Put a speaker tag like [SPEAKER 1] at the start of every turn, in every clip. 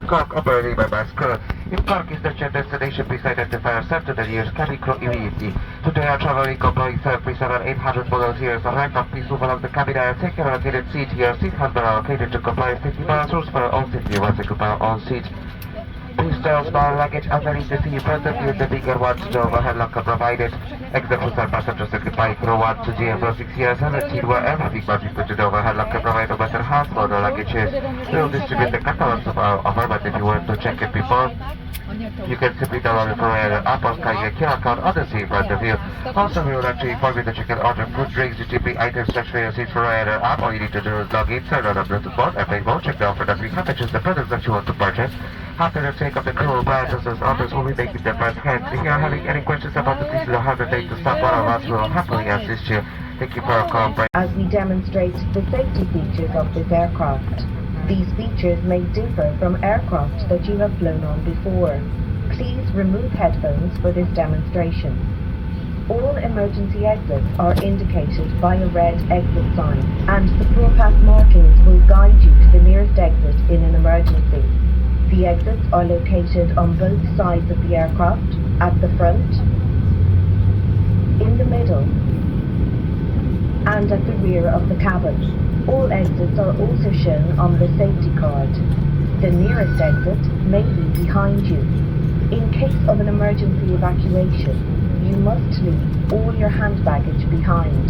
[SPEAKER 1] Cork operating by bus crew. If Cork is not your destination, please identify yourself to the nearest cabin crew immediately. Today our traveling company 737-800 model here is aircraft. Please move along the cabin aisle. Take your allocated seat. Your seat has been allocated to comply with safety balance rules for our own safety. Once you comply on seat. Please stow small luggage underneath the seat in front of you. The bigger one to the overhead locker provided. Exit for some passengers occupying row 1 to GM 6 years 17 where everything must be put in the overhead locker provided no matter how small the luggage is. We will distribute the catalogs of our offer, but if you want to check it before, you can simply download it from Ryanair app or scan your QR code on the seat in front of you. Also, we would like to inform you that you can order food, drinks, duty-free items, transfer your seats from Ryanair app. All you need to do is log in, turn on the Bluetooth mode, airplane mode, check the offer that we have, and choose the products that you want to purchase. After the take of the crew, branches and others will be making their first hands. If you are having any questions about the please don't hesitate to stop. One of us will happily assist you. Thank you for your cooperation.
[SPEAKER 2] As we demonstrate the safety features of this aircraft, these features may differ from aircraft that you have flown on before. Please remove headphones for this demonstration. All emergency exits are indicated by a red exit sign, and the floor path markings will guide you to the nearest exit in an emergency. The exits are located on both sides of the aircraft, at the front, in the middle, and at the rear of the cabin. All exits are also shown on the safety card. The nearest exit may be behind you. In case of an emergency evacuation, you must leave all your hand baggage behind.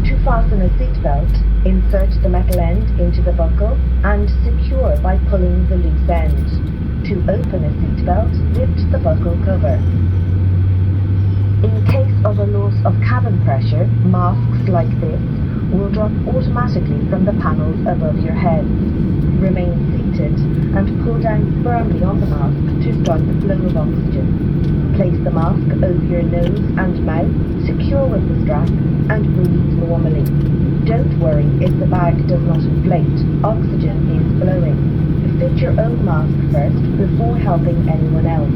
[SPEAKER 2] To fasten a seatbelt, insert the metal end into the buckle and secure by pulling the loose end. To open a seatbelt, lift the buckle cover. In case of a loss of cabin pressure, masks like this will drop automatically from the panels above your heads. Remain seated and pull down firmly on the mask to start the flow of oxygen. Place the mask over your nose and mouth, secure with the strap, and breathe normally. Don't worry if the bag does not inflate. Oxygen is flowing. Fit your own mask first before helping anyone else.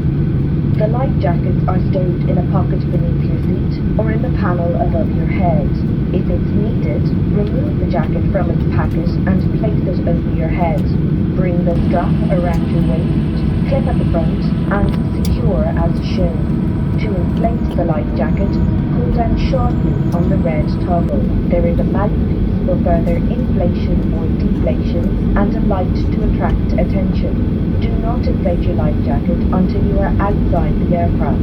[SPEAKER 2] The life jackets are stowed in a pocket beneath your seat or in the panel above your head. If it's needed, remove the jacket from its packet and place it over your head. Bring the strap around your waist, clip at the front, and secure as shown. To inflate the life jacket, pull down sharply on the red toggle. There is a mouthpiece for further inflation or deflation and a light to attract attention. Do not inflate your life jacket until you are outside the aircraft.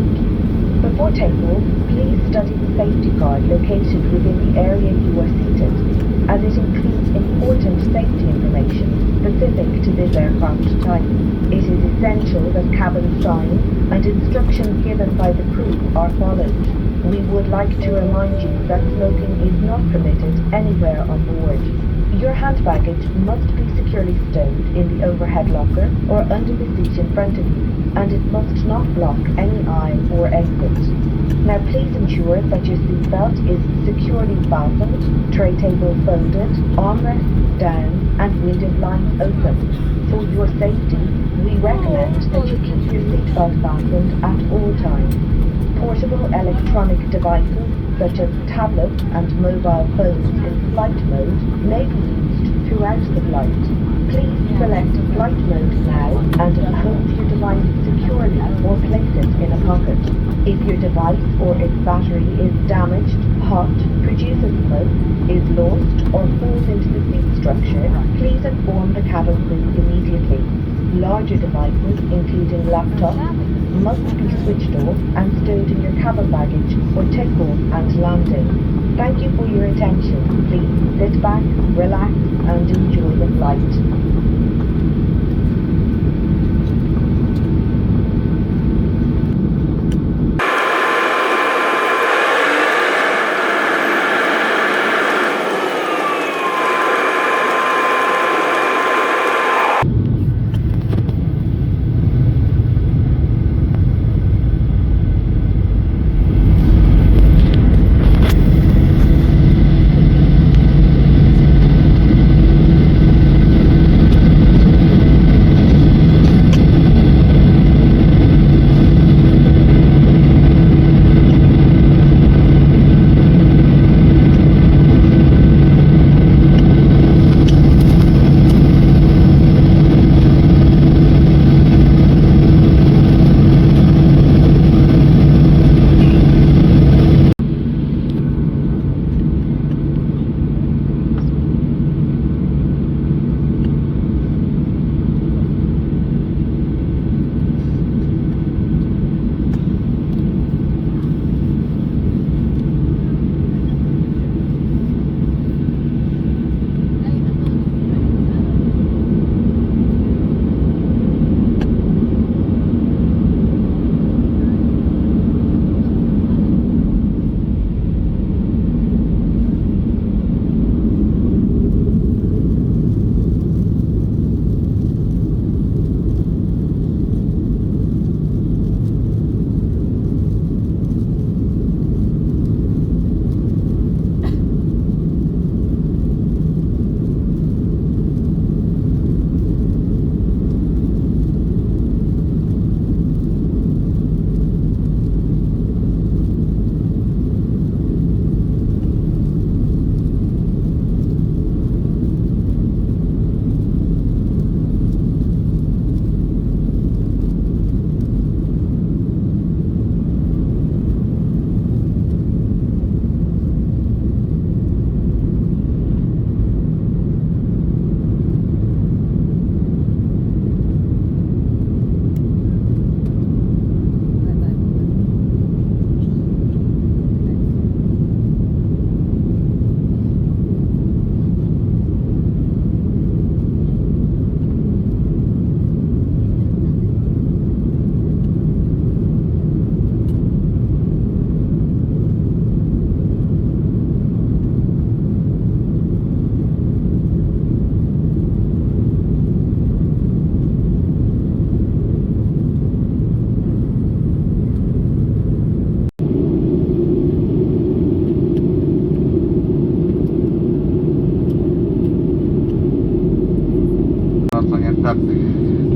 [SPEAKER 2] Before takeoff, please study the safety card located within the area you are seated, as it includes important safety information specific to this aircraft type. It is essential that cabin signs and instructions given by the crew are followed. We would like to remind you that smoking is not permitted anywhere on board. Your hand baggage must be securely stowed in the overhead locker or under the seat in front of you, and it must not block any aisle or exit. Now please ensure that your seatbelt is securely fastened, tray table folded, armrests down, and window blinds open. For your safety, we recommend that you keep your seatbelt fastened at all times. Portable electronic devices such as tablets and mobile phones in flight mode may be used throughout the flight. Please select flight mode now and hold your device securely or place it in a pocket. If your device or its battery is damaged, hot, produces smoke, is lost, or falls into the seat structure, please inform the cabin crew immediately. Larger devices, including laptops, must be switched off and stowed in your cabin baggage for takeoff and landing. Thank you for your attention. Please sit back, relax, and enjoy the flight.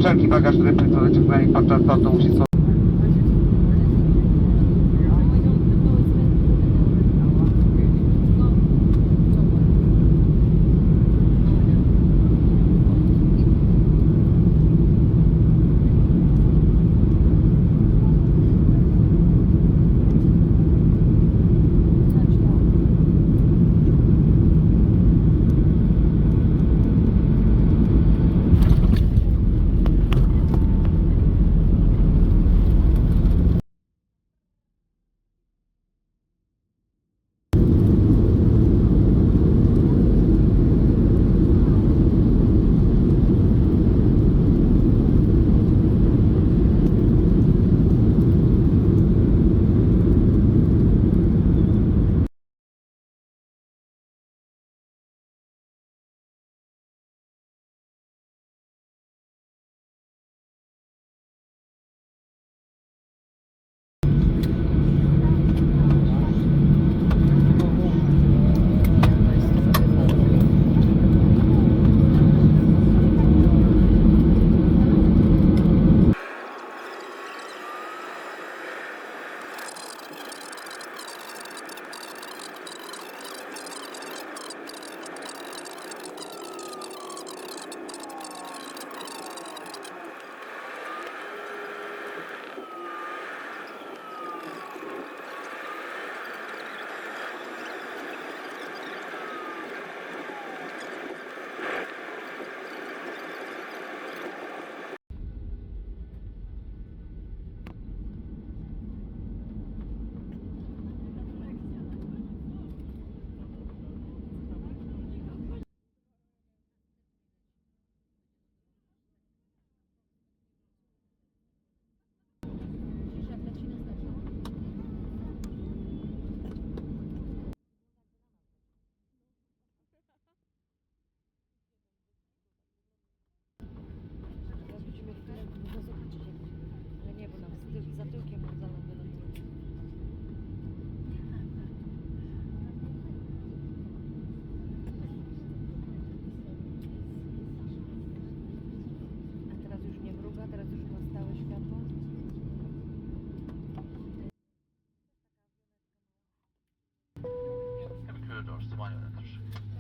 [SPEAKER 1] Wszelki bagaż, który Państwo wyciągnęli podczas lotu musi
[SPEAKER 3] Doors, the one in the